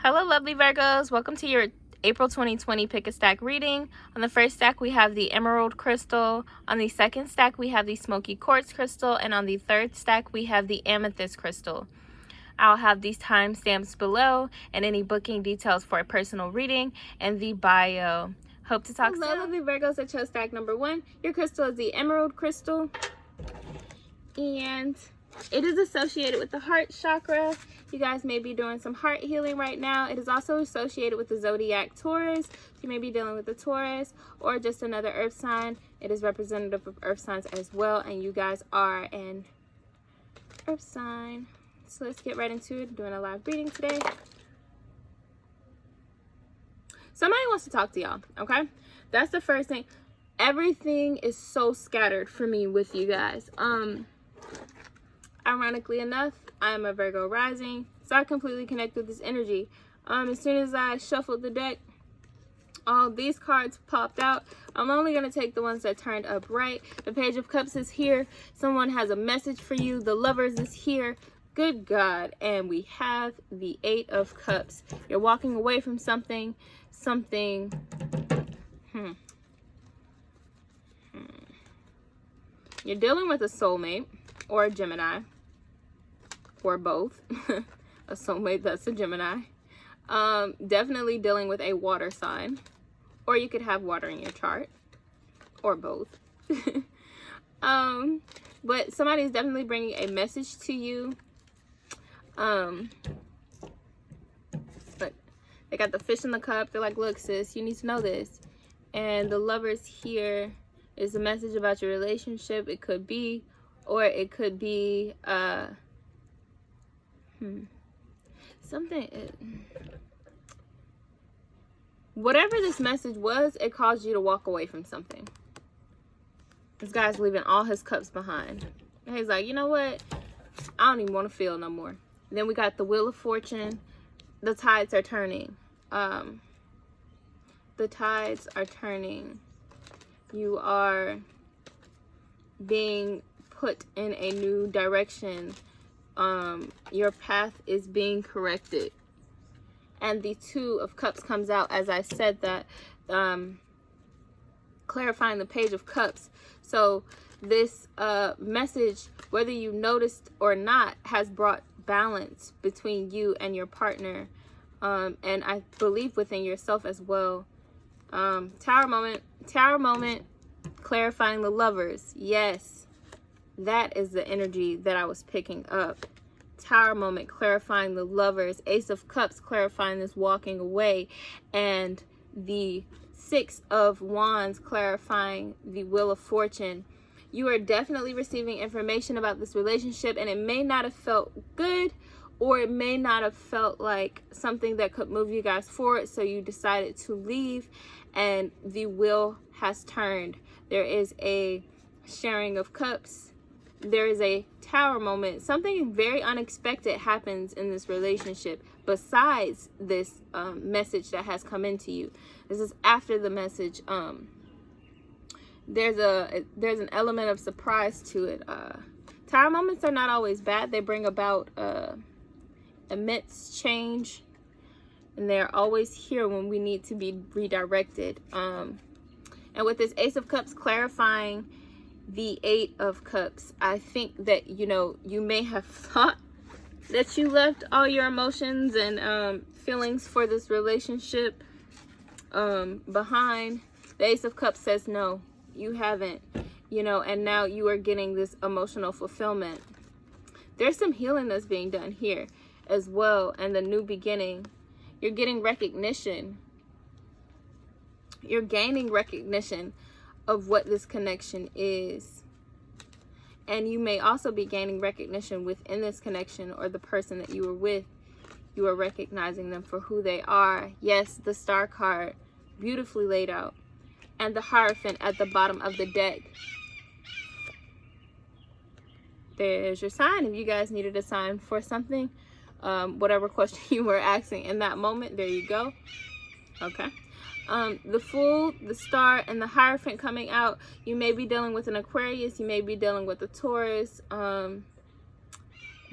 Hello lovely Virgos, welcome to your April 2020 pick a stack reading. On the first stack we have the emerald crystal, on the second stack we have the smoky quartz crystal, and on the third stack we have the amethyst crystal. I'll have these timestamps below and any booking details for a personal reading and the bio. Hope to talk soon. Hello lovely Virgos, I chose stack number 1. Your crystal is the emerald crystal and it is associated with the heart chakra. You guys may be doing some heart healing right now. It is also associated with the zodiac Taurus. You may be dealing with the Taurus or just another earth sign. It is representative of earth signs as well, and you guys are an earth sign. So let's get right into it. I'm doing a live reading today. Somebody wants to talk to y'all, okay? That's the first thing. Everything is so scattered for me with you guys. Ironically enough, I am a Virgo rising, so I completely connect with this energy. As soon as I shuffled the deck, all these cards popped out. I'm only going to take the ones that turned up right. The Page of Cups is here. Someone has a message for you. The Lovers is here. Good God. And we have the Eight of Cups. You're walking away from something. You're dealing with a soulmate or a Gemini. Or both. A soulmate that's a Gemini. Definitely dealing with a water sign, or you could have water in your chart, or both. But somebody's definitely bringing a message to you. But they got the fish in the cup. They're like, look sis, you need to know this. And the Lovers here is a message about your relationship. It could be, or it could be whatever this message was, it caused you to walk away from something. This guy's leaving all his cups behind. And he's like, you know what? I don't even want to feel no more. And then we got the Wheel of Fortune. The tides are turning. The tides are turning. You are being put in a new direction. Your path is being corrected. And the Two of Cups comes out as I said that, clarifying the Page of Cups. So this message, whether you noticed or not, has brought balance between you and your partner, and I believe within yourself as well. Tower moment, clarifying the Lovers. Yes. That is the energy that I was picking up. Tower moment, clarifying the Lovers. Ace of Cups, clarifying this walking away. And the Six of Wands, clarifying the Wheel of Fortune. You are definitely receiving information about this relationship, and it may not have felt good, or it may not have felt like something that could move you guys forward, so you decided to leave, and the wheel has turned. There is a sharing of cups. There is a tower moment. Something very unexpected happens in this relationship besides this message that has come into you. This is after the message. There's an element of surprise to it. Tower moments are not always bad. They bring about immense change, and they're always here when we need to be redirected. And with this Ace of Cups clarifying the Eight of Cups, I think that, you know, you may have thought that you left all your emotions and feelings for this relationship behind. The Ace of Cups says no, you haven't, you know, and now you are getting this emotional fulfillment. There's some healing that's being done here as well, and the new beginning. You're getting recognition. You're gaining recognition of what this connection is. And you may also be gaining recognition within this connection, or the person that you were with. You are recognizing them for who they are. Yes, the Star card, beautifully laid out. And the Hierophant at the bottom of the deck. There's your sign. If you guys needed a sign for something, whatever question you were asking in that moment, there you go. Okay. The Fool, the Star, and the Hierophant coming out. You may be dealing with an Aquarius. You may be dealing with a Taurus.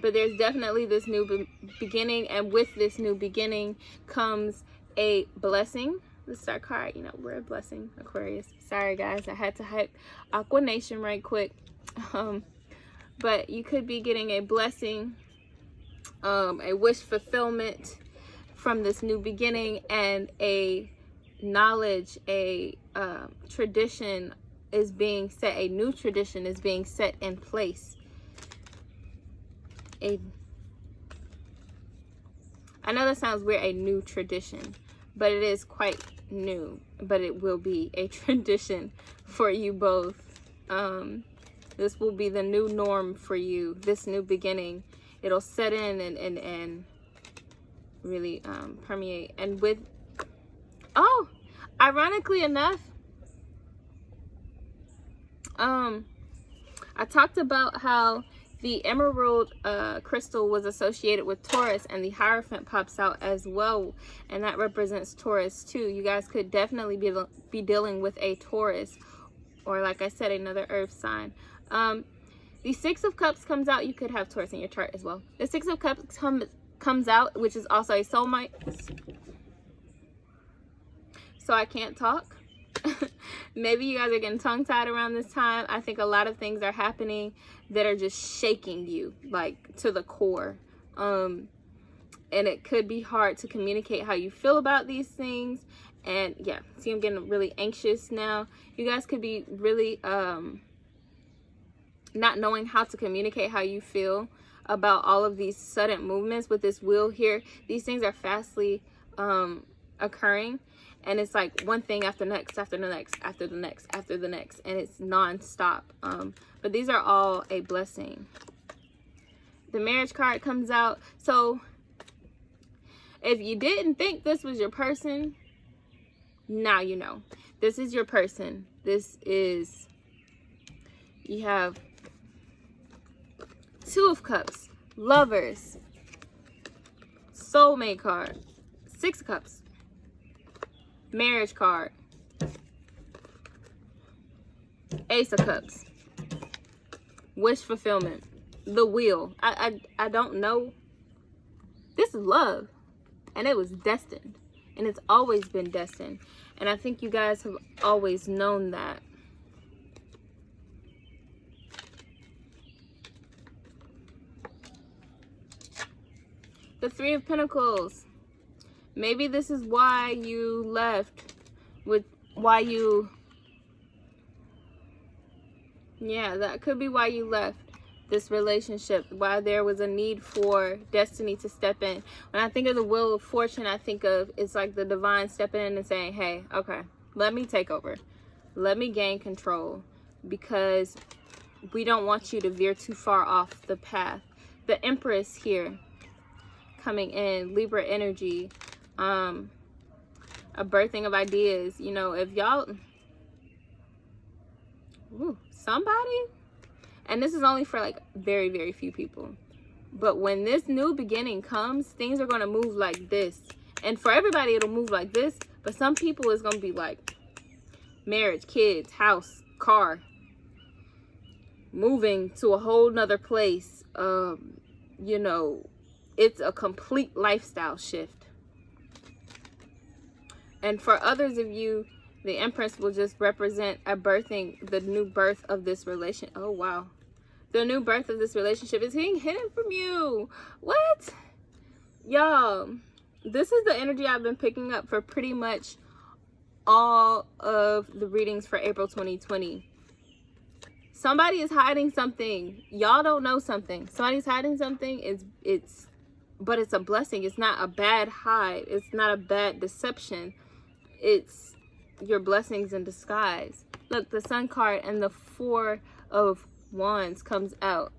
But there's definitely this new beginning, and with this new beginning comes a blessing. The star card, you know, we're a blessing, Aquarius. Sorry guys, I had to hype Aqua Nation right quick. But you could be getting a blessing, a wish fulfillment from this new beginning, and a knowledge, a tradition is being set, a new tradition is being set in place. I know that sounds weird, a new tradition, but it is quite new, but it will be a tradition for you both. This will be the new norm for you, this new beginning. It'll set in and really permeate. And with, oh, ironically enough, I talked about how the emerald crystal was associated with Taurus, and the Hierophant pops out as well, and that represents Taurus too. You guys could definitely be dealing with a Taurus, or like I said, another earth sign. The Six of Cups comes out. You could have Taurus in your chart as well. The Six of Cups comes out, which is also a soulmate. So I can't talk. Maybe you guys are getting tongue-tied around this time. I think a lot of things are happening that are just shaking you, like, to the core. And it could be hard to communicate how you feel about these things. And yeah, see, I'm getting really anxious now. You guys could be really not knowing how to communicate how you feel about all of these sudden movements with this wheel here. These things are fastly occurring. And it's like one thing after the next, after the next, after the next, after the next. And it's non-stop. But these are all a blessing. The Marriage card comes out. So if you didn't think this was your person, now you know. This is your person. This is, you have Two of Cups, Lovers, Soulmate card, Six of Cups, Marriage card, Ace of Cups, Wish fulfillment, the Wheel. I don't know. This is love, and it was destined, and it's always been destined, and I think you guys have always known that. The Three of Pentacles. Maybe this is why you left, yeah, that could be why you left this relationship, why there was a need for destiny to step in. When I think of the Wheel of Fortune, I think of, it's like the divine stepping in and saying, hey, okay, let me take over. Let me gain control, because we don't want you to veer too far off the path. The Empress here coming in, Libra energy. A birthing of ideas. You know, if y'all, somebody, and this is only for like very, very few people, but when this new beginning comes, things are going to move like this. And for everybody, it'll move like this, but some people it's going to be like marriage, kids, house, car, moving to a whole nother place. You know, it's a complete lifestyle shift. And for others of you, the Empress will just represent a birthing, the new birth of this relation. Oh, wow. The new birth of this relationship is being hidden from you. What? Y'all, this is the energy I've been picking up for pretty much all of the readings for April 2020. Somebody is hiding something. Y'all don't know something. Somebody's hiding something. But it's a blessing. It's not a bad hide. It's not a bad deception. It's your blessings in disguise. Look, the Sun card and the Four of Wands comes out.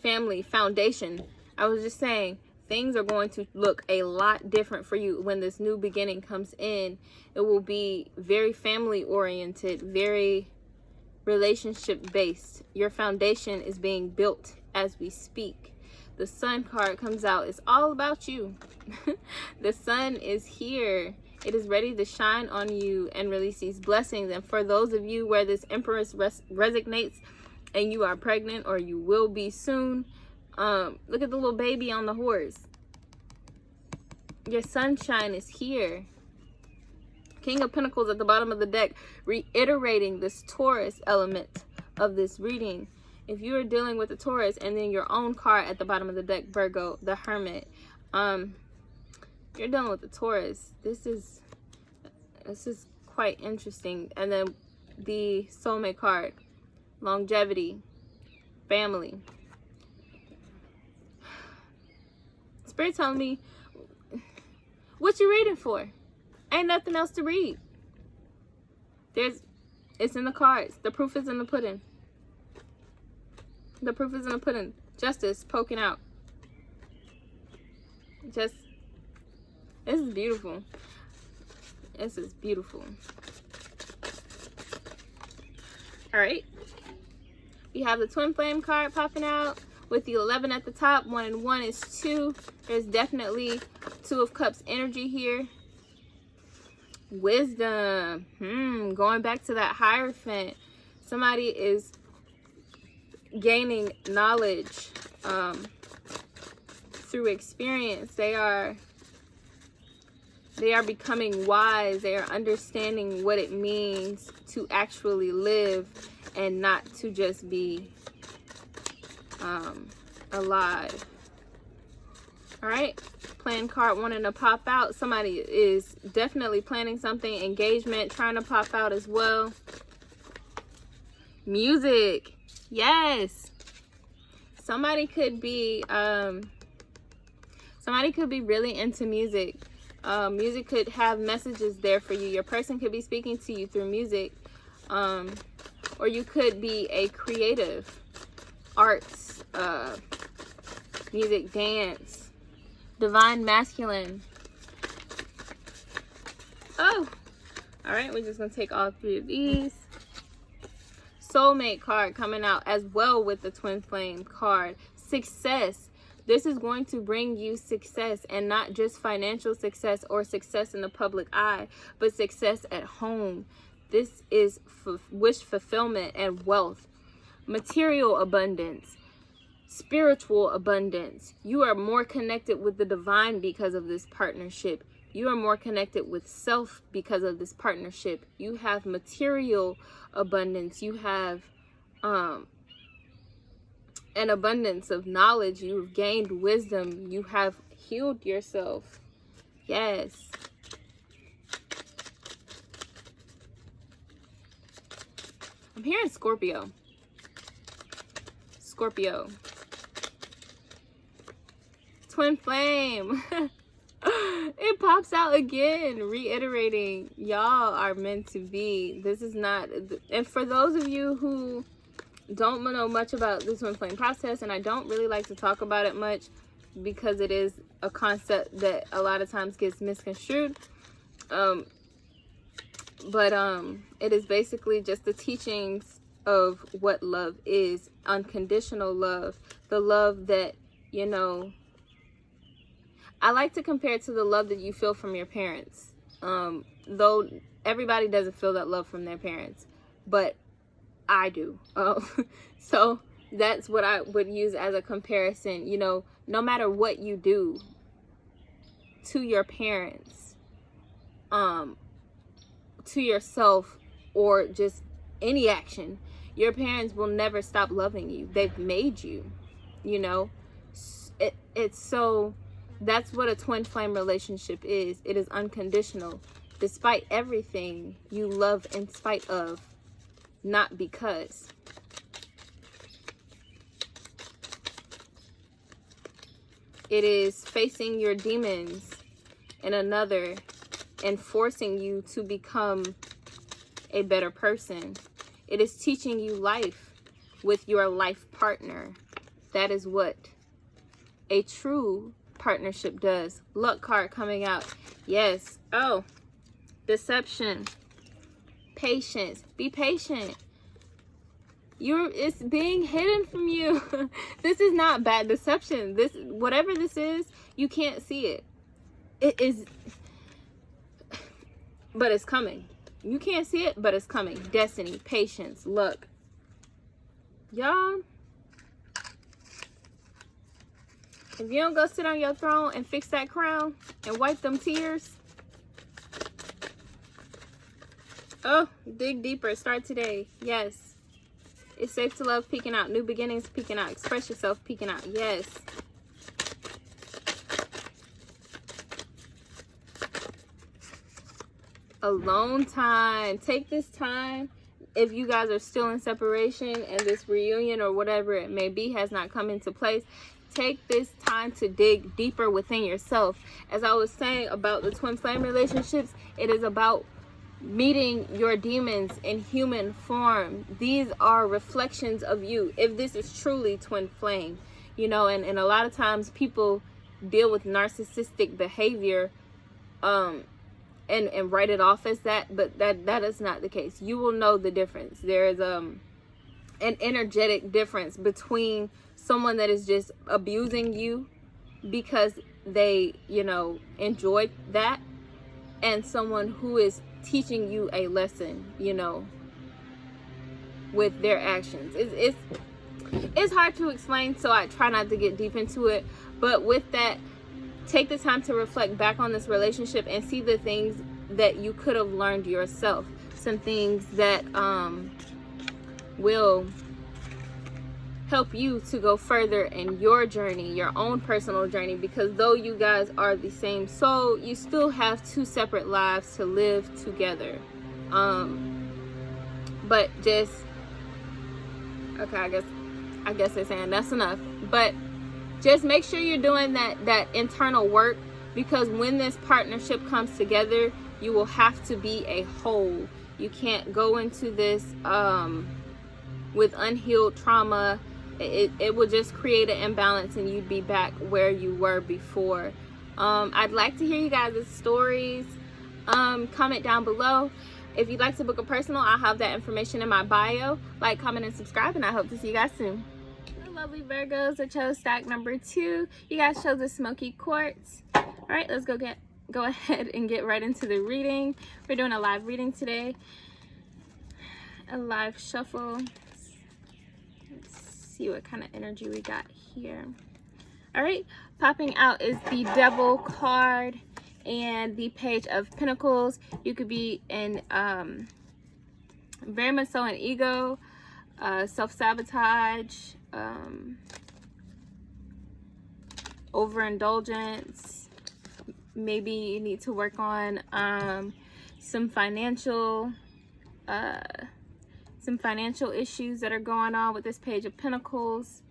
Family, foundation. I was just saying, things are going to look a lot different for you when this new beginning comes in. It will be very family oriented, very relationship based. Your foundation is being built as we speak. The Sun card comes out. It's all about you. The sun is here. It is ready to shine on you and release these blessings. And for those of you where this Empress resonates, and you are pregnant or you will be soon. Look at the little baby on the horse. Your sunshine is here. King of Pentacles at the bottom of the deck, reiterating this Taurus element of this reading. If you are dealing with the Taurus, and then your own card at the bottom of the deck, Virgo, the Hermit, you're dealing with the Taurus. This is quite interesting. And then the Soulmate card, longevity, family. Spirit telling me, what you reading for? Ain't nothing else to read. It's in the cards. The proof is in the pudding. The proof is in the pudding. Justice poking out. This is beautiful. This is beautiful. All right. We have the Twin Flame card popping out with the 11 at the top. 1 and 1 is 2. There's definitely 2 of Cups energy here. Wisdom. Going back to that Hierophant. Somebody is gaining knowledge through experience. They are becoming wise. They are understanding what it means to actually live and not to just be alive. All right. Plan card wanting to pop out. Somebody is definitely planning something. Engagement trying to pop out as well. Music. Yes. Somebody could be really into music. Music could have messages there for you. Your person could be speaking to you through music. Or you could be a creative. Arts, music, dance. Divine Masculine. Oh. Alright, we're just going to take all 3 of these. Soulmate card coming out as well with the Twin Flame card. Success. This is going to bring you success, and not just financial success or success in the public eye, but success at home. This is wish fulfillment and wealth. Material abundance. Spiritual abundance. You are more connected with the divine because of this partnership. You are more connected with self because of this partnership. You have material abundance. You have an abundance of knowledge. You've gained wisdom. You have healed yourself. Yes. I'm hearing Scorpio. Scorpio. Twin Flame. It pops out again, reiterating, y'all are meant to be. This is not, and for those of you who don't know much about the Twin Flame process, and I don't really like to talk about it much because it is a concept that a lot of times gets misconstrued, but it is basically just the teachings of what love is. Unconditional love, the love that, you know, I like to compare it to the love that you feel from your parents. Though everybody doesn't feel that love from their parents, but I do. So that's what I would use as a comparison. You know, no matter what you do to your parents, to yourself, or just any action, your parents will never stop loving you. They've made you, you know. It's so... That's what a twin flame relationship is. It is unconditional. Despite everything, you love in spite of, not because. It is facing your demons in another and forcing you to become a better person. It is teaching you life with your life partner. That is what a true partnership does. Luck card coming out. Yes. Oh, deception. Patience. Be patient. It's being hidden from you. This is not bad deception. This, whatever this is, you can't see it. It is, but it's coming. You can't see it, but it's coming. Destiny, patience, luck. Y'all, if you don't go sit on your throne and fix that crown and wipe them tears, oh, dig deeper. Start today. Yes. It's safe to love, peeking out. New beginnings, peeking out. Express yourself, peeking out. Yes. Alone time. Take this time. If you guys are still in separation and this reunion or whatever it may be has not come into place, take this time to dig deeper within yourself. As I was saying about the twin flame relationships, it is about meeting your demons in human form. These are reflections of you, if this is truly twin flame, you know. And a lot of times people deal with narcissistic behavior and write it off as that, but that is not the case. You will know the difference. There is an energetic difference between someone that is just abusing you because they, you know, enjoy that, and someone who is teaching you a lesson, you know, with their actions. It's hard to explain, so I try not to get deep into it. But with that, take the time to reflect back on this relationship and see the things that you could have learned yourself. Some things that will help you to go further in your journey, your own personal journey, because though you guys are the same soul, you still have two separate lives to live together. But just, okay, I guess they're saying that's enough. But just make sure you're doing that internal work, because when this partnership comes together, you will have to be a whole. You can't go into this with unhealed trauma. It will just create an imbalance and you'd be back where you were before. I'd like to hear you guys' stories. Comment down below. If you'd like to book a personal, I'll have that information in my bio. Like, comment, and subscribe, and I hope to see you guys soon. Lovely Virgos that chose stack number 2. You guys chose the smoky quartz. All right, let's go ahead and get right into the reading. We're doing a live reading today, a live shuffle. Let's see what kind of energy we got here. All right, popping out is the Devil card and the Page of Pentacles. You could be in very much so an ego, self-sabotage, overindulgence. Maybe you need to work on some financial issues that are going on with this Page of Pentacles,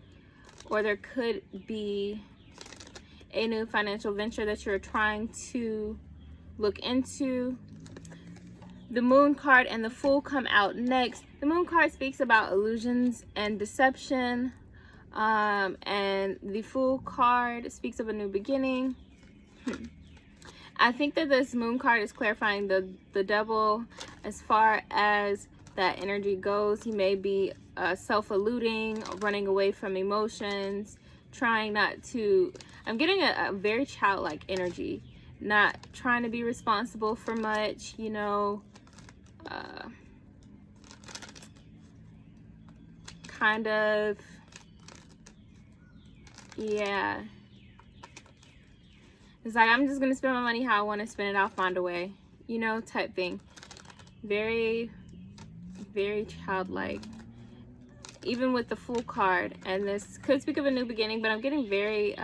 or there could be a new financial venture that you're trying to look into. The Moon card and the Fool come out next. The Moon card speaks about illusions and deception, and the Fool card speaks of a new beginning. I think that this Moon card is clarifying the Devil as far as that energy goes. He may be self-eluding, running away from emotions, trying not to... I'm getting a very childlike energy, not trying to be responsible for much, you know. Kind of, yeah. It's like, I'm just gonna spend my money how I want to spend it. I'll find a way, you know, type thing. Very, very childlike. Even with the Fool card, and this could speak of a new beginning, but I'm getting very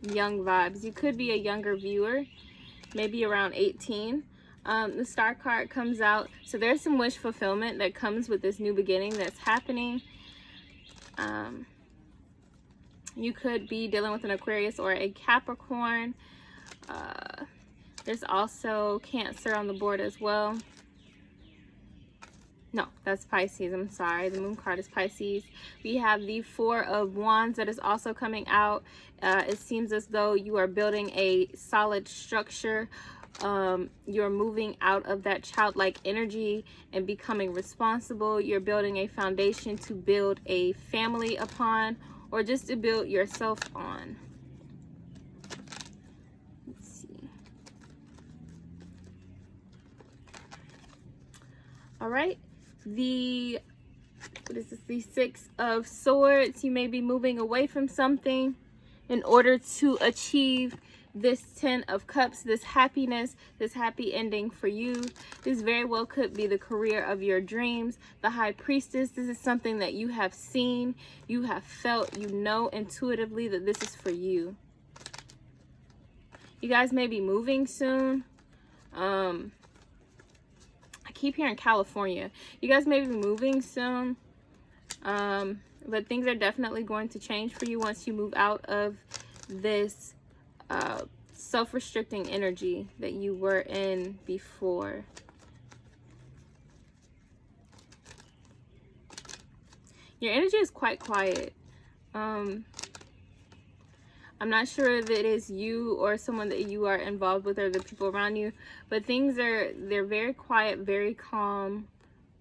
young vibes. You could be a younger viewer, maybe around 18. The Star card comes out, so there's some wish fulfillment that comes with this new beginning that's happening. You could be dealing with an Aquarius or a Capricorn. There's also Cancer on the board as well. No, that's Pisces. I'm sorry. The Moon card is Pisces. We have the Four of Wands that is also coming out. It seems as though you are building a solid structure. You're moving out of that childlike energy and becoming responsible. You're building a foundation to build a family upon, or just to build yourself on. Let's see. All right. The What is this? The Six of Swords. You may be moving away from something in order to achieve this 10 of Cups, this happiness, this happy ending for you. This very well could be the career of your dreams. The High Priestess, this is something that you have seen, you have felt, you know intuitively that this is for you. You guys may be moving soon. I keep hearing California. You guys may be moving soon. But things are definitely going to change for you once you move out of this self-restricting energy that you were in before. Your energy is quite quiet. I'm not sure if it is you or someone that you are involved with or the people around you, but they're very quiet, very calm.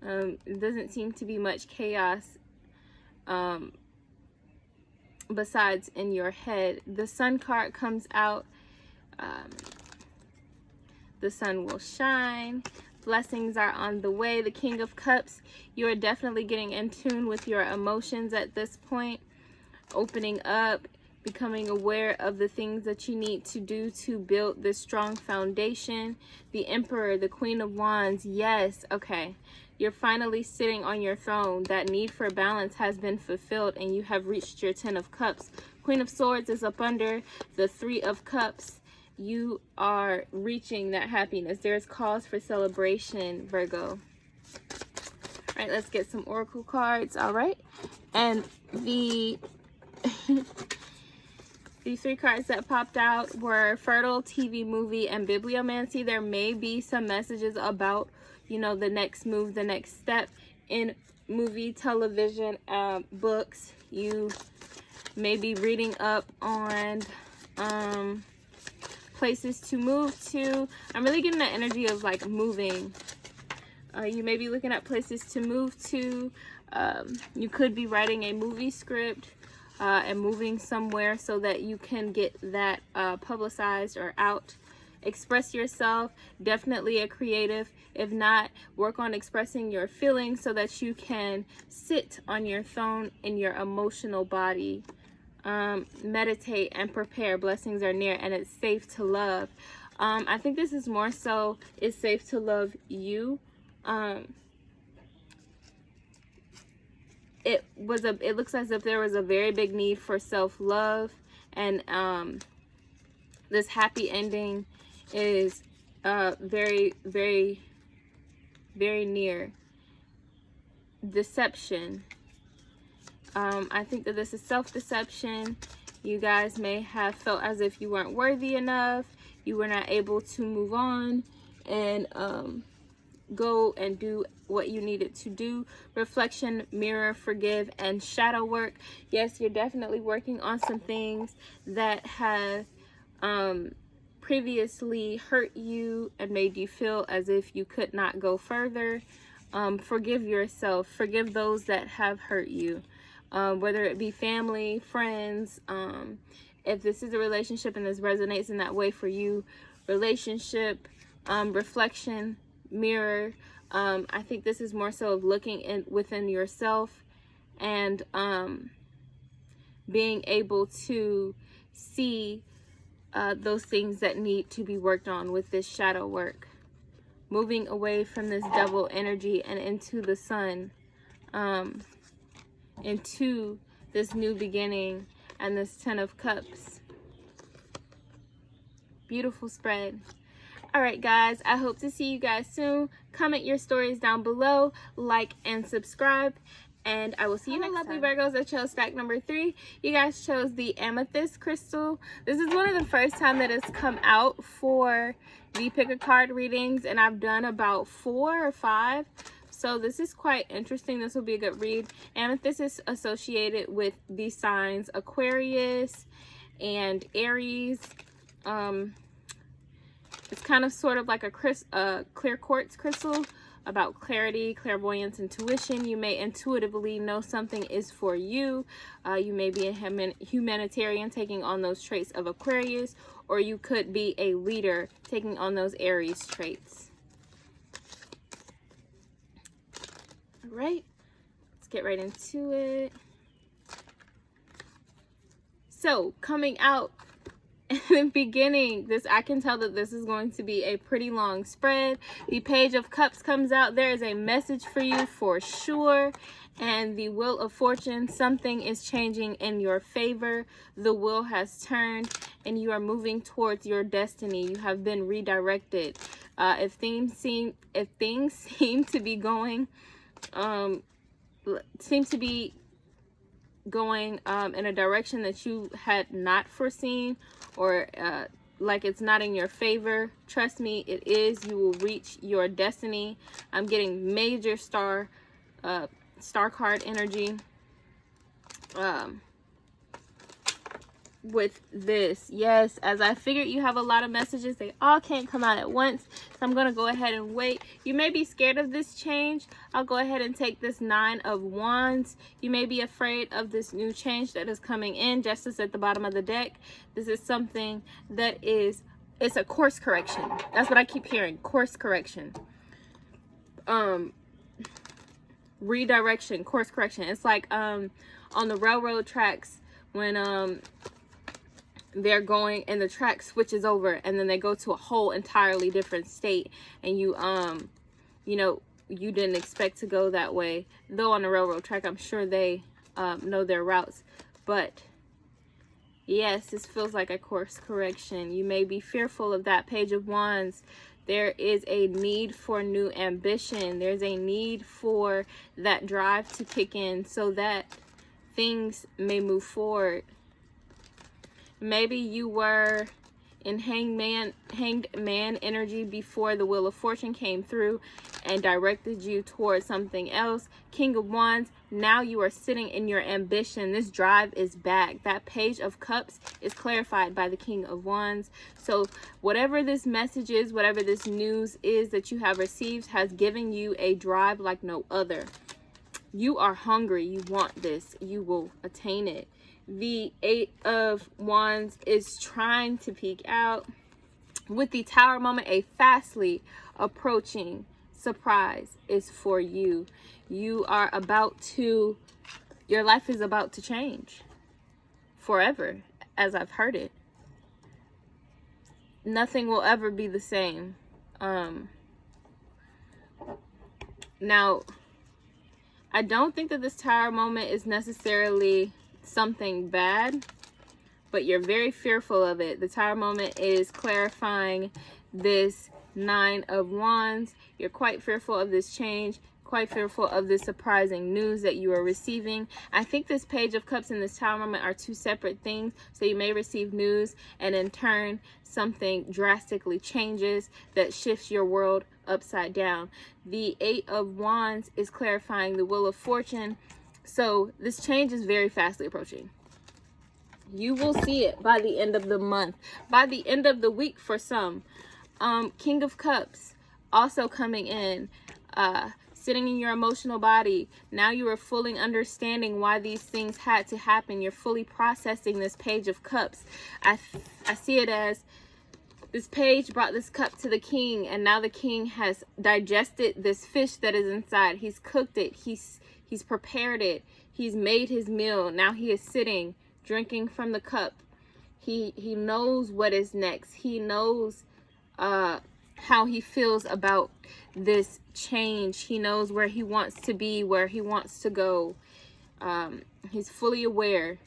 It doesn't seem to be much chaos besides in your head. The Sun card comes out. The sun will shine. Blessings are on the way. The King of Cups, you are definitely getting in tune with your emotions at this point. Opening up, becoming aware of the things that you need to do to build this strong foundation. The Emperor, the Queen of Wands, yes, okay. You're finally sitting on your throne. That need for balance has been fulfilled and you have reached your 10 of Cups. Queen of Swords is up under the 3 of Cups. You are reaching that happiness. There's cause for celebration, Virgo. All right, let's get some oracle cards. All right. And the the 3 cards that popped out were Fertile, TV, Movie, and Bibliomancy. There may be some messages about, you know, the next move, the next step in movie, television, books. You may be reading up on places to move to. I'm really getting that energy of like moving. You may be looking at places to move to. You could be writing a movie script and moving somewhere so that you can get that publicized or out. Express yourself. Definitely a creative. If not, work on expressing your feelings so that you can sit on your throne in your emotional body. Meditate and prepare. Blessings are near and it's safe to love. I think this is more so it's safe to love you. It looks as if there was a very big need for self-love, and this happy ending is very, very, very near. Deception. I think that this is self-deception. You guys may have felt as if you weren't worthy enough. You were not able to move on and go and do what you needed to do. Reflection, mirror, forgive, and shadow work. Yes, you're definitely working on some things that have previously hurt you and made you feel as if you could not go further. Forgive yourself. Forgive those that have hurt you. Whether it be family, friends, if this is a relationship and this resonates in that way for you, relationship, reflection, mirror. I think this is more so of looking within yourself and being able to see those things that need to be worked on with this shadow work. Moving away from this devil energy and into the sun. Into this new beginning and this 10 of Cups. Beautiful spread. All right, guys, I hope to see you guys soon. Comment your stories down below, like and subscribe, and I will see you next time. Lovely Virgos that chose stack number 3. You guys chose the amethyst crystal. This is one of the first time that it's come out for the pick a card readings, and I've done about 4 or 5. So this is quite interesting. This will be a good read. Amethyst is associated with the signs Aquarius and Aries. It's kind of sort of like a clear quartz crystal about clarity, clairvoyance, intuition. You may intuitively know something is for you. You may be a humanitarian taking on those traits of Aquarius, or you could be a leader taking on those Aries traits. All right, let's get right into it. So coming out in the beginning, I can tell that this is going to be a pretty long spread. The Page of Cups comes out. There is a message for you for sure. And the Wheel of Fortune, something is changing in your favor. The wheel has turned and you are moving towards your destiny. You have been redirected. If things seem to be going in a direction that you had not foreseen, or like it's not in your favor, trust me, it is. You will reach your destiny. I'm getting major star card energy with this. Yes, as I figured you have a lot of messages, they all can't come out at once, so I'm gonna go ahead and wait. You may be scared of this change. I'll go ahead and take this 9 of Wands. You may be afraid of this new change that is coming in. Justice at the bottom of the deck. This is something that it's a course correction. That's what I keep hearing, course correction. Redirection, course correction. It's like on the railroad tracks when they're going and the track switches over and then they go to a whole entirely different state, and you know, you didn't expect to go that way. Though on the railroad track, I'm sure they know their routes. But yes, this feels like a course correction. You may be fearful of that Page of Wands. There is a need for new ambition. There's a need for that drive to kick in so that things may move forward. Maybe you were in hanged man energy before the Wheel of Fortune came through and directed you towards something else. King of Wands, now you are sitting in your ambition. This drive is back. That Page of Cups is clarified by the King of Wands. So whatever this message is, whatever this news is that you have received, has given you a drive like no other. You are hungry. You want this. You will attain it. The 8 of Wands is trying to peek out. With the Tower moment, a fastly approaching surprise is for you. You are about to, your life is about to change forever, as I've heard it. Nothing will ever be the same. Now, I don't think that this Tower moment is necessarily something bad, but you're very fearful of it. The Tower moment is clarifying this 9 of Wands. You're quite fearful of this change, quite fearful of this surprising news that you are receiving. I think this Page of Cups and this Tower moment are two separate things. So you may receive news and in turn something drastically changes that shifts your world upside down. The 8 of Wands is clarifying the Wheel of Fortune. So this change is very fastly approaching. You will see it by the end of the month, by the end of the week for some. King of Cups also coming in, sitting in your emotional body. Now you are fully understanding why these things had to happen. You're fully processing this Page of Cups. I see it as this page brought this cup to the king, and now the king has digested this fish that is inside. He's cooked it. He's prepared it. He's made his meal. Now he is sitting, drinking from the cup. He knows what is next. He knows how he feels about this change. He knows where he wants to be, where he wants to go. He's fully aware,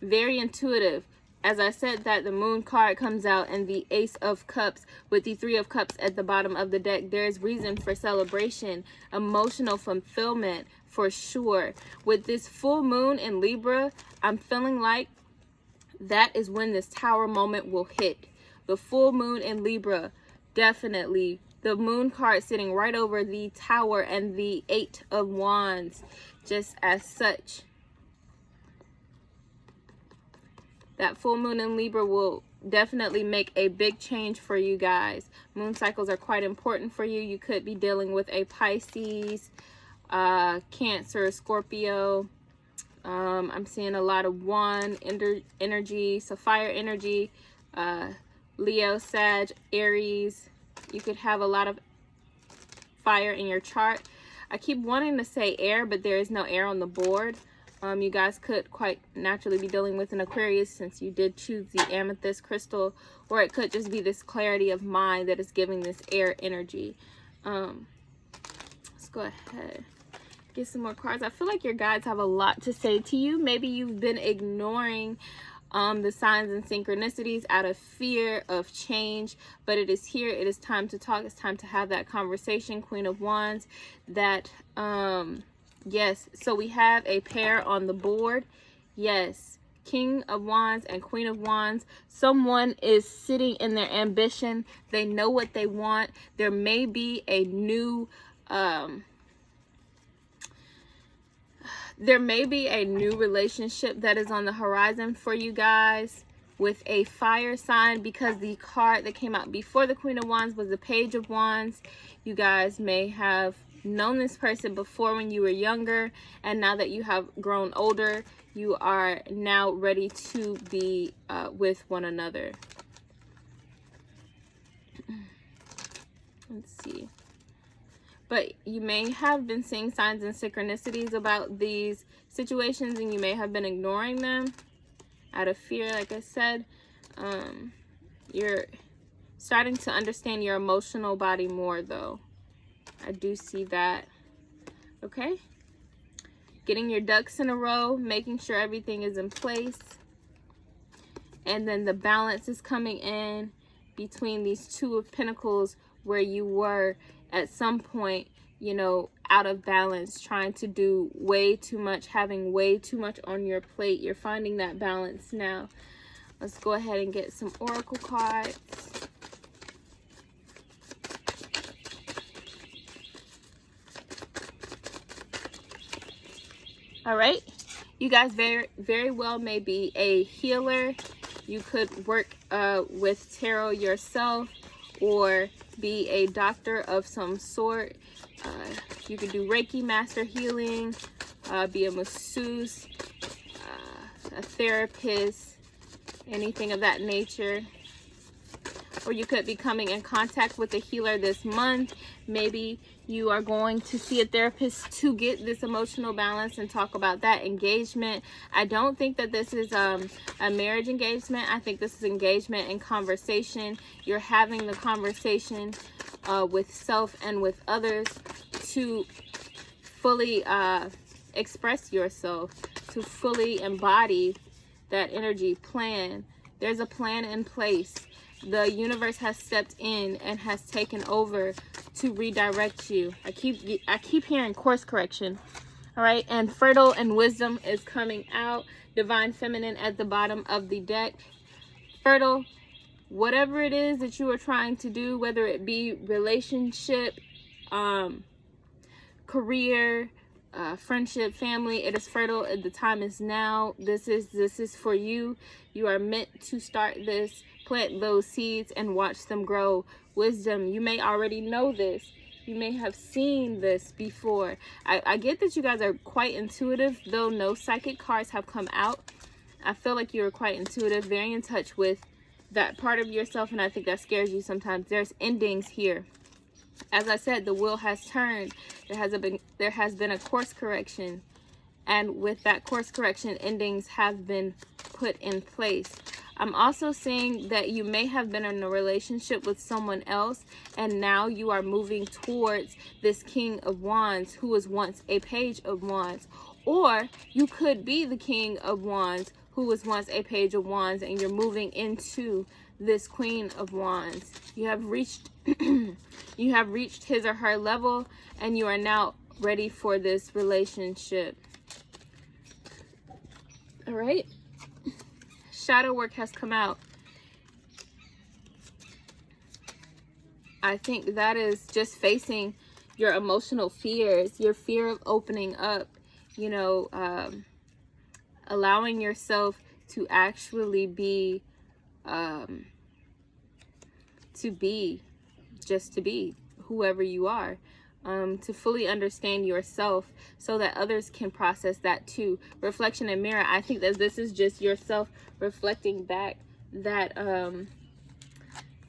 very intuitive. As I said that the Moon card comes out and the Ace of Cups with the 3 of Cups at the bottom of the deck, there's reason for celebration, emotional fulfillment for sure. With this full moon in Libra, I'm feeling like that is when this Tower moment will hit. The full moon in Libra, definitely. The Moon card sitting right over the Tower and the 8 of Wands, just as such. That full moon in Libra will definitely make a big change for you guys. Moon cycles are quite important for you. You could be dealing with a Pisces, Cancer, Scorpio. I'm seeing a lot of one energy, so fire energy, Leo, Sag, Aries. You could have a lot of fire in your chart. I keep wanting to say air, but there is no air on the board. You guys could quite naturally be dealing with an Aquarius since you did choose the amethyst crystal, or it could just be this clarity of mind that is giving this air energy. Let's go ahead, get some more cards. I feel like your guides have a lot to say to you. Maybe you've been ignoring the signs and synchronicities out of fear of change, but it is here. It is time to talk. It's time to have that conversation. Queen of Wands. That yes, so we have a pair on the board. Yes, King of Wands and Queen of Wands. Someone is sitting in their ambition. They know what they want. There may be a new relationship that is on the horizon for you guys with a fire sign, because the card that came out before the Queen of Wands was the Page of Wands. You guys may have known this person before when you were younger, and now that you have grown older, you are now ready to be with one another. Let's see. But you may have been seeing signs and synchronicities about these situations, and you may have been ignoring them out of fear. Like I said, you're starting to understand your emotional body more, though. I do see that. Okay. Getting your ducks in a row, making sure everything is in place. And then the balance is coming in between these Two of Pentacles, where you were at some point, you know, out of balance, trying to do way too much, having way too much on your plate. You're finding that balance now. Let's go ahead and get some oracle cards. All right, you guys very well may be a healer. You could work with tarot yourself, or be a doctor of some sort. You could do Reiki master healing, be a masseuse, a therapist, anything of that nature. Or you could be coming in contact with a healer this month. Maybe you are going to see a therapist to get this emotional balance and talk about that engagement. I don't think that this is a marriage engagement. I think this is engagement and conversation. You're having the conversation with self and with others to fully express yourself, to fully embody that energy plan. There's a plan in place. The universe has stepped in and has taken over to redirect you. I keep hearing course correction. All right, and fertile and wisdom is coming out. Divine feminine at the bottom of the deck. Fertile, whatever it is that you are trying to do, whether it be relationship, career, friendship, family, it is fertile. The time is now. This is for you. You are meant to start this. Plant those seeds and watch them grow. Wisdom, you may already know this. You may have seen this before. I get that you guys are quite intuitive, though no psychic cards have come out. I feel like you're quite intuitive, very in touch with that part of yourself, and I think that scares you sometimes. There's endings here. As I said, the wheel has turned. There has been a course correction, and with that course correction, endings have been put in place. I'm also seeing that you may have been in a relationship with someone else, and now you are moving towards this King of Wands who was once a Page of Wands. Or you could be the King of Wands who was once a Page of Wands, and you're moving into this Queen of Wands. You have reached you have reached his or her level, and you are now ready for this relationship. All right. Shadow work has come out. I think that is just facing your emotional fears, your fear of opening up, you know, allowing yourself to actually be, just to be whoever you are. To fully understand yourself so that others can process that too. Reflection and mirror. I think that this is just yourself reflecting back that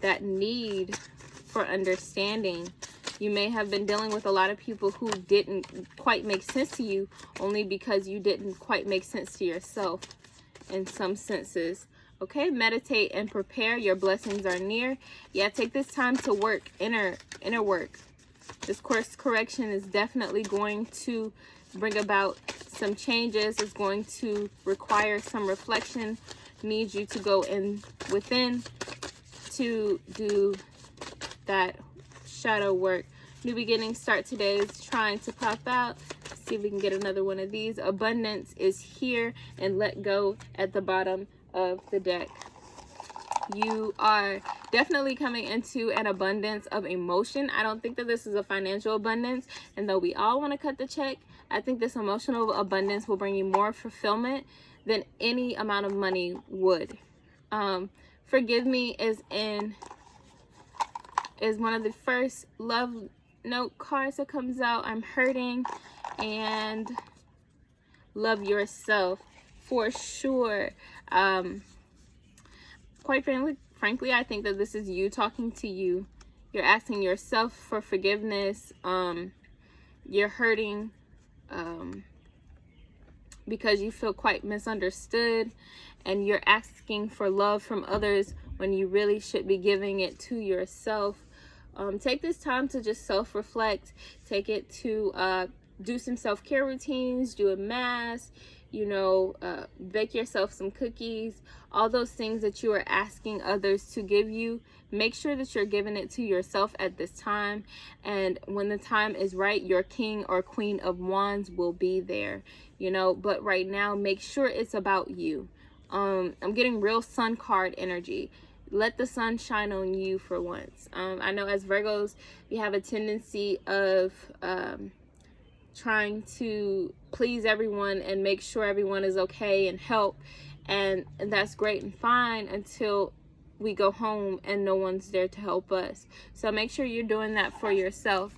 that need for understanding. You may have been dealing with a lot of people who didn't quite make sense to you, only because you didn't quite make sense to yourself in some senses. Okay, meditate and prepare. Your blessings are near. Yeah, take this time to work, inner work. This course correction is definitely going to bring about some changes. It's going to require some reflection. Needs you to go in within to do that shadow work. New beginnings start today is trying to pop out. Let's see if we can get another one of these. Abundance is here, and let go at the bottom of the deck. You are definitely coming into an abundance of emotion. I don't think that this is a financial abundance, and though we all want to cut the check, I think this emotional abundance will bring you more fulfillment than any amount of money would. Forgive me is one of the first love note cards that comes out. I'm hurting, and love yourself for sure. Quite frankly, I think that this is you talking to you. You're asking yourself for forgiveness. You're hurting because you feel quite misunderstood, and you're asking for love from others when you really should be giving it to yourself. Take this time to just self-reflect. Take it to do some self-care routines, do a mass, you know, bake yourself some cookies, all those things that you are asking others to give you. Make sure that you're giving it to yourself at this time. And when the time is right, your king or queen of wands will be there, you know. But right now, make sure it's about you. I'm getting real sun card energy. Let the sun shine on you for once. I know as Virgos, we have a tendency of trying to please everyone and make sure everyone is okay and help, and that's great and fine until we go home and no one's there to help us. So make sure you're doing that for yourself.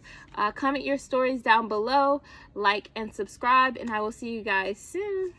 Comment your stories down below, like and subscribe, and I will see you guys soon.